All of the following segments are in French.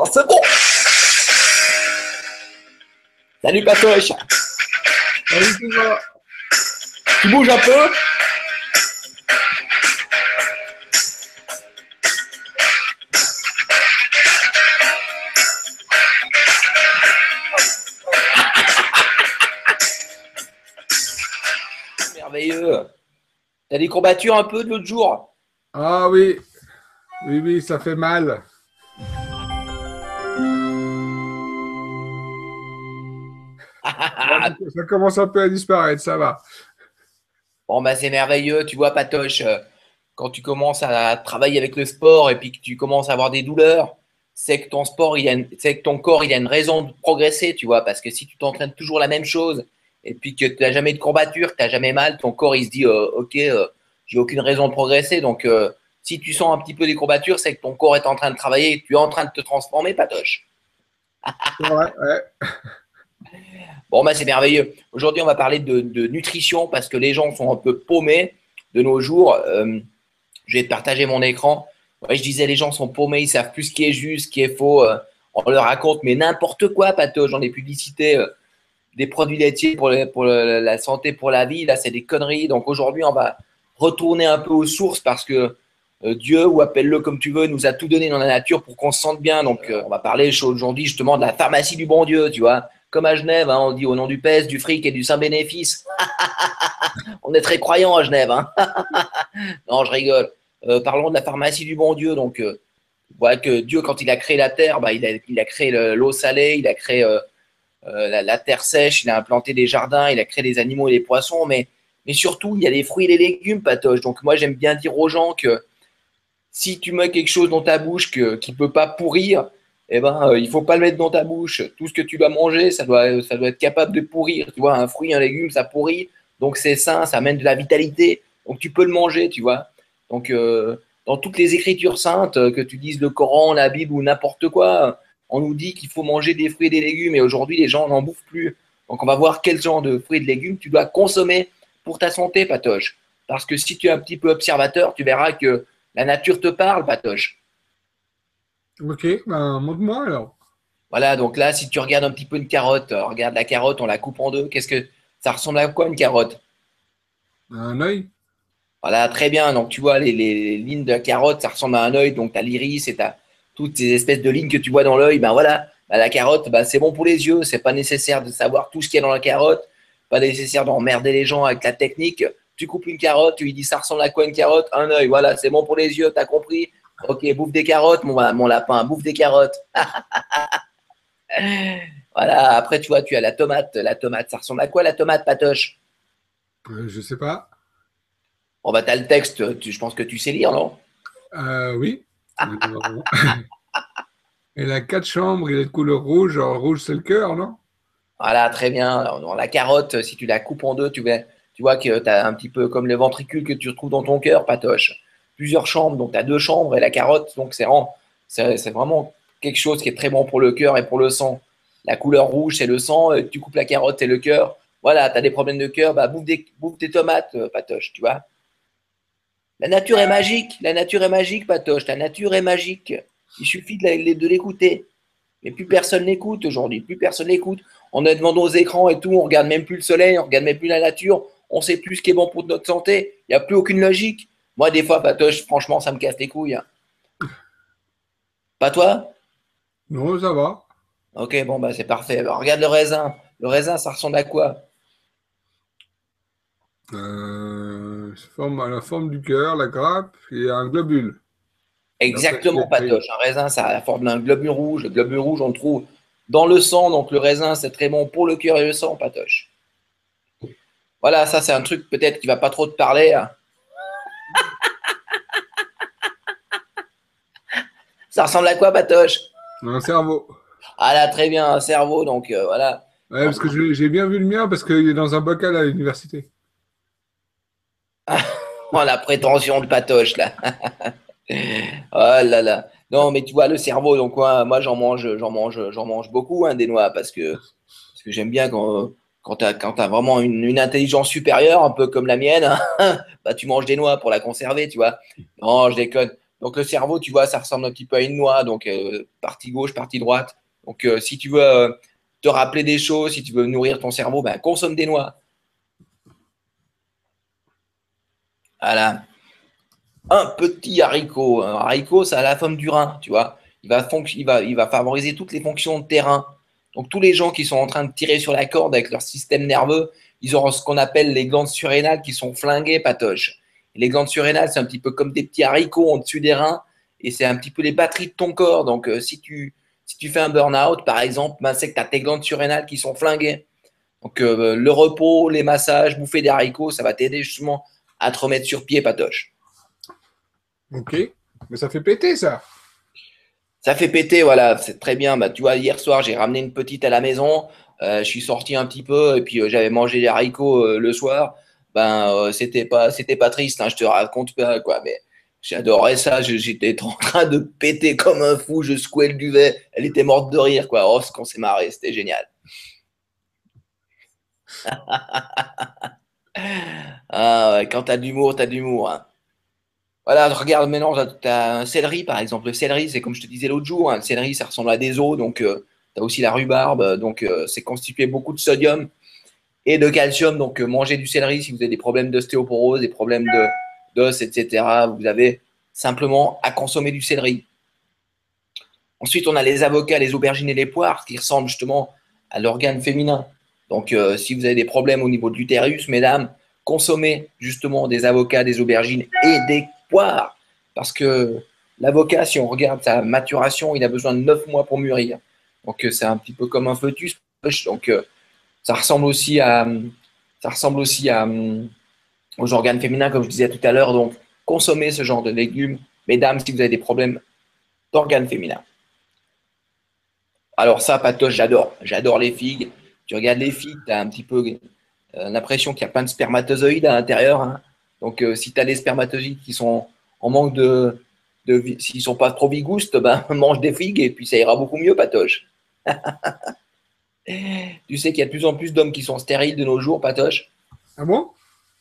C'est bon. Salut Patoche. Salut, Thomas. Tu bouges un peu? Merveilleux. T'as des courbatures un peu de l'autre jour? Ah oui, oui, oui, ça fait mal. Ça commence un peu à disparaître, ça va. Bon, bah, c'est merveilleux. Tu vois, Patoche, quand tu commences à travailler avec le sport et puis que tu commences à avoir des douleurs, c'est que ton sport, c'est que ton corps, il a une raison de progresser, tu vois. Parce que si tu t'entraînes toujours la même chose et puis que tu n'as jamais de courbature, que tu n'as jamais mal, ton corps, il se dit, OK, j'ai aucune raison de progresser. Donc, si tu sens un petit peu des courbatures, c'est que ton corps est en train de travailler, tu es en train de te transformer, Patoche. C'est vrai, ouais. Bon, bah, c'est merveilleux. Aujourd'hui, on va parler de nutrition parce que les gens sont un peu paumés de nos jours. Je vais te partager mon écran. Ouais, je disais, les gens sont paumés, ils savent plus ce qui est juste, ce qui est faux. On leur raconte, mais n'importe quoi, Patoche, dans les publicités, des produits laitiers pour la santé, pour la vie. Là, c'est des conneries. Donc aujourd'hui, on va retourner un peu aux sources parce que Dieu, ou appelle-le comme tu veux, nous a tout donné dans la nature pour qu'on se sente bien. Donc on va parler aujourd'hui justement de la pharmacie du bon Dieu, tu vois. Comme à Genève, hein, on dit au nom du pèse, du fric et du saint bénéfice. On est très croyants à Genève. Hein. Non, je rigole. Parlons de la pharmacie du bon Dieu. Donc, voilà que Dieu, quand il a créé la terre, bah, il a créé l'eau salée, il a créé la terre sèche, il a implanté des jardins, il a créé des animaux et des poissons, mais surtout, il y a des fruits et des légumes, Patoche. Donc, moi, j'aime bien dire aux gens que si tu mets quelque chose dans ta bouche qui ne peut pas pourrir, eh ben, il ne faut pas le mettre dans ta bouche. Tout ce que tu dois manger, ça doit être capable de pourrir. Tu vois, un fruit, un légume, ça pourrit. Donc, c'est sain, ça amène de la vitalité. Donc, tu peux le manger, tu vois. Donc, dans toutes les écritures saintes, que tu dises le Coran, la Bible ou n'importe quoi, on nous dit qu'il faut manger des fruits et des légumes. Et aujourd'hui, les gens n'en bouffent plus. Donc, on va voir quel genre de fruits et de légumes tu dois consommer pour ta santé, Patoche. Parce que si tu es un petit peu observateur, tu verras que la nature te parle, Patoche. Ok, ben montre-moi alors. Voilà, donc là, si tu regardes un petit peu une carotte, regarde la carotte, on la coupe en deux. Qu'est-ce que ça ressemble à quoi une carotte? Un œil. Voilà, très bien. Donc tu vois, les lignes de la carotte, ça ressemble à un œil. Donc tu as l'iris et tu as toutes ces espèces de lignes que tu vois dans l'œil. Ben voilà, ben, la carotte, ben, c'est bon pour les yeux. C'est pas nécessaire de savoir tout ce qu'il y a dans la carotte. Pas nécessaire d'emmerder les gens avec la technique. Tu coupes une carotte, tu lui dis ça ressemble à quoi une carotte? Un œil. Voilà, c'est bon pour les yeux. T'as compris? Ok, bouffe des carottes, mon lapin, bouffe des carottes. Voilà, après, tu vois, tu as la tomate. La tomate, ça ressemble à quoi la tomate, Patoche? Je sais pas. Bon, bah, tu as le texte, je pense que tu sais lire, non? Oui. Alors, elle a quatre chambres, il est de couleur rouge. Alors, rouge, c'est le cœur, non? Voilà, très bien. Alors, dans la carotte, si tu la coupes en deux, tu vois que tu as un petit peu comme le ventricule que tu retrouves dans ton cœur, Patoche. Plusieurs chambres, donc tu as deux chambres et la carotte, donc c'est vraiment quelque chose qui est très bon pour le cœur et pour le sang. La couleur rouge, c'est le sang, tu coupes la carotte, c'est le cœur. Voilà, tu as des problèmes de cœur, bah, bouffe des tomates, Patoche, tu vois. La nature est magique, Patoche, la nature est magique. Il suffit de l'écouter. Mais plus personne n'écoute aujourd'hui, plus personne n'écoute. On est devant nos écrans et tout, on regarde même plus le soleil, on regarde même plus la nature, on sait plus ce qui est bon pour notre santé. Il n'y a plus aucune logique. Moi, des fois, Patoche, franchement, ça me casse les couilles. Hein. Pas toi? Non, ça va. Ok, bon, bah c'est parfait. Alors, regarde le raisin. Le raisin, ça ressemble à quoi? À la forme du cœur, la grappe et un globule. D'après ce qui est Exactement, écrit. Patoche. Un raisin, ça a la forme d'un globule rouge. Le globule rouge, on le trouve dans le sang. Donc, le raisin, c'est très bon pour le cœur et le sang, Patoche. Voilà, ça, c'est un truc peut-être qui va pas trop te parler. Hein. Ça ressemble à quoi, Patoche? Un cerveau. Ah là, très bien, un cerveau, donc voilà. Ouais, parce que j'ai bien vu le mien parce qu'il est dans un bocal à l'université. Oh, la prétention de Patoche, là. Oh là là. Non, mais tu vois, le cerveau, donc moi j'en mange beaucoup, hein, des noix, parce que j'aime bien quand t'as vraiment une intelligence supérieure, un peu comme la mienne, hein, bah tu manges des noix pour la conserver, tu vois. Non, je déconne. Donc le cerveau, tu vois, ça ressemble un petit peu à une noix, donc partie gauche, partie droite. Donc si tu veux te rappeler des choses, si tu veux nourrir ton cerveau, ben, consomme des noix. Voilà. Un petit haricot. Un haricot, ça a la forme du rein, tu vois. Il va favoriser toutes les fonctions de terrain. Donc tous les gens qui sont en train de tirer sur la corde avec leur système nerveux, ils auront ce qu'on appelle les glandes surrénales qui sont flinguées, patoches. Et les glandes surrénales, c'est un petit peu comme des petits haricots au-dessus des reins, et c'est un petit peu les batteries de ton corps. Donc si tu fais un burn-out, par exemple, ben, c'est que tu as tes glandes surrénales qui sont flinguées. Donc le repos, les massages, bouffer des haricots, ça va t'aider justement à te remettre sur pied, patoche. Ok, mais ça fait péter ça. Ça fait péter, voilà, c'est très bien. Bah, tu vois, hier soir, j'ai ramené une petite à la maison. Je suis sorti un petit peu et puis j'avais mangé des haricots le soir. Ben, c'était pas triste, hein, je te raconte pas, quoi. Mais j'adorais ça. J'étais en train de péter comme un fou. Je secouais le duvet. Elle était morte de rire, quoi. Oh, ce qu'on s'est marré, c'était génial. Ah, ouais, quand t'as de l'humour, t'as de l'humour, hein. Voilà, regarde maintenant, tu as un céleri par exemple. Le céleri, c'est comme je te disais l'autre jour, hein, le céleri, ça ressemble à des os. Donc, tu as aussi la rhubarbe. Donc, c'est constitué beaucoup de sodium et de calcium. Donc, mangez du céleri si vous avez des problèmes d'ostéoporose, des problèmes d'os, etc. Vous avez simplement à consommer du céleri. Ensuite, on a les avocats, les aubergines et les poires qui ressemblent justement à l'organe féminin. Donc, si vous avez des problèmes au niveau de l'utérus, mesdames, consommez justement des avocats, des aubergines et des poires. Parce que l'avocat, si on regarde sa maturation, il a besoin de 9 mois pour mûrir. Donc, c'est un petit peu comme un fœtus. Donc, ça ressemble aussi aux organes féminins, comme je disais tout à l'heure. Donc, consommez ce genre de légumes, mesdames, si vous avez des problèmes d'organes féminins. Alors ça, Patoche, j'adore. J'adore les figues. Tu regardes les figues, tu as un petit peu l'impression qu'il y a plein de spermatozoïdes à l'intérieur, hein. Donc si tu as des spermatozoïdes qui sont en manque s'ils ne sont pas trop vigoustes, ben, mange des figues et puis ça ira beaucoup mieux, Patoche. Tu sais qu'il y a de plus en plus d'hommes qui sont stériles de nos jours, Patoche. Ah bon?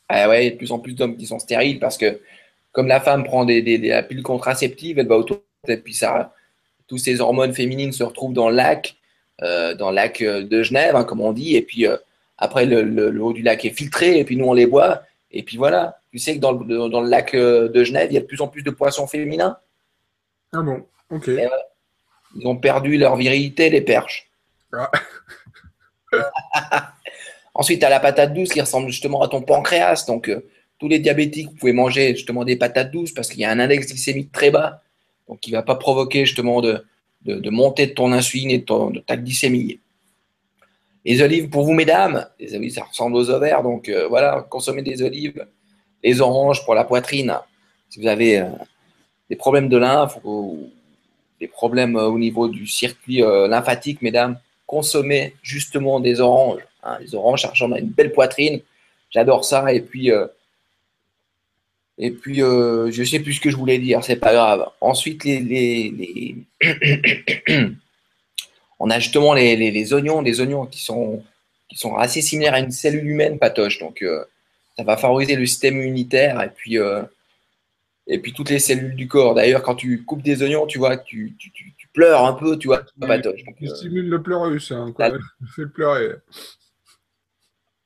Ah ouais, il y a de plus en plus d'hommes qui sont stériles parce que comme la femme prend la pilule contraceptive, elle va autour et puis ça, tous ces hormones féminines se retrouvent dans le lac de Genève, hein, comme on dit, et puis après le haut du lac est filtré, et puis nous on les boit, et puis voilà. Tu sais que dans le lac de Genève, il y a de plus en plus de poissons féminins. Ah bon, ok. Et voilà. Ils ont perdu leur virilité, les perches. Ah. Ensuite, tu as la patate douce qui ressemble justement à ton pancréas. Donc, tous les diabétiques, vous pouvez manger justement des patates douces parce qu'il y a un index glycémique très bas. Donc, qui ne va pas provoquer justement de montée de ton insuline et de ta glycémie. Les olives, pour vous, mesdames, les olives, ça ressemble aux ovaires. Donc, voilà, consommez des olives. Les oranges pour la poitrine. Si vous avez des problèmes de lymphe ou des problèmes au niveau du circuit lymphatique, mesdames, consommez justement des oranges, hein. Les oranges, ça ressemble à une belle poitrine. J'adore ça. Je ne sais plus ce que je voulais dire, c'est pas grave. Ensuite, on a justement les oignons, des oignons qui sont assez similaires à une cellule humaine, patoche. Donc, ça va favoriser le système immunitaire et puis toutes les cellules du corps. D'ailleurs, quand tu coupes des oignons, tu vois, tu pleures un peu, tu vois, patoche. Donc, Tu stimules le pleurus, hein, quoi. là, Tu fais pleurer.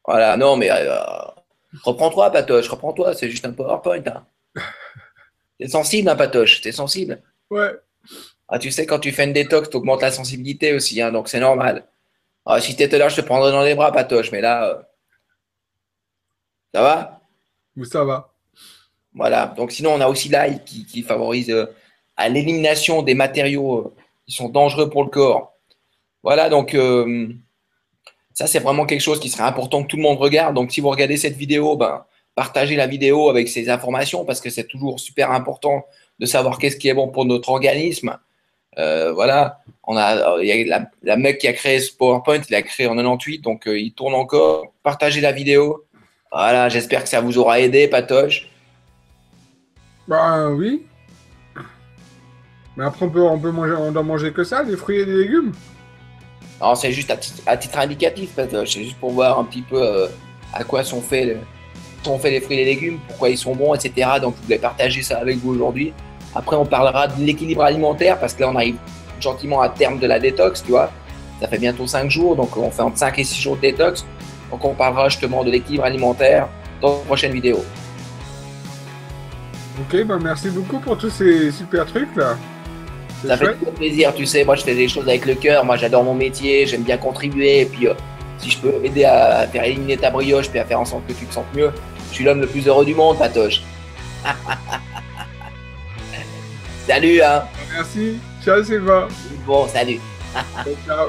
voilà, non, mais reprends-toi, patoche, reprends-toi, c'est juste un PowerPoint, hein. T'es sensible, hein, patoche, t'es sensible. Ouais. Ah, tu sais, quand tu fais une détox, tu augmentes la sensibilité aussi, hein, donc c'est normal. Ah, si t'étais là, je te prendrais dans les bras, patoche, mais là, ça va? Ou ça va. Voilà. Donc sinon, on a aussi l'ail qui favorise à l'élimination des matériaux qui sont dangereux pour le corps. Voilà, donc ça, c'est vraiment quelque chose qui serait important que tout le monde regarde. Donc si vous regardez cette vidéo, ben, partagez la vidéo avec ces informations parce que c'est toujours super important de savoir qu'est-ce qui est bon pour notre organisme. Voilà, il y a la mec qui a créé ce PowerPoint, il a créé en 98, donc il tourne encore. Partagez la vidéo. Voilà, j'espère que ça vous aura aidé, Patoche. Bah oui. Mais après, on peut manger, on doit manger que ça, des fruits et des légumes. Non, c'est juste à titre indicatif, Patoche. C'est juste pour voir un petit peu à quoi sont faits les fruits et les légumes, pourquoi ils sont bons, etc. Donc, je voulais partager ça avec vous aujourd'hui. Après, on parlera de l'équilibre alimentaire parce que là, on arrive gentiment à terme de la détox, tu vois. Ça fait bientôt 5 jours, donc on fait entre 5 et 6 jours de détox. Donc, on parlera justement de l'équilibre alimentaire dans une prochaine vidéo. Ok, bah merci beaucoup pour tous ces super trucs là. Ça fait toujours plaisir, tu sais. Moi, je fais des choses avec le cœur. Moi, j'adore mon métier. J'aime bien contribuer. Et puis, si je peux aider à faire éliminer ta brioche puis à faire en sorte que tu te sentes mieux, je suis l'homme le plus heureux du monde, Patoche. Salut, hein. Merci. Ciao, Sylvain. Bon, salut. Ciao.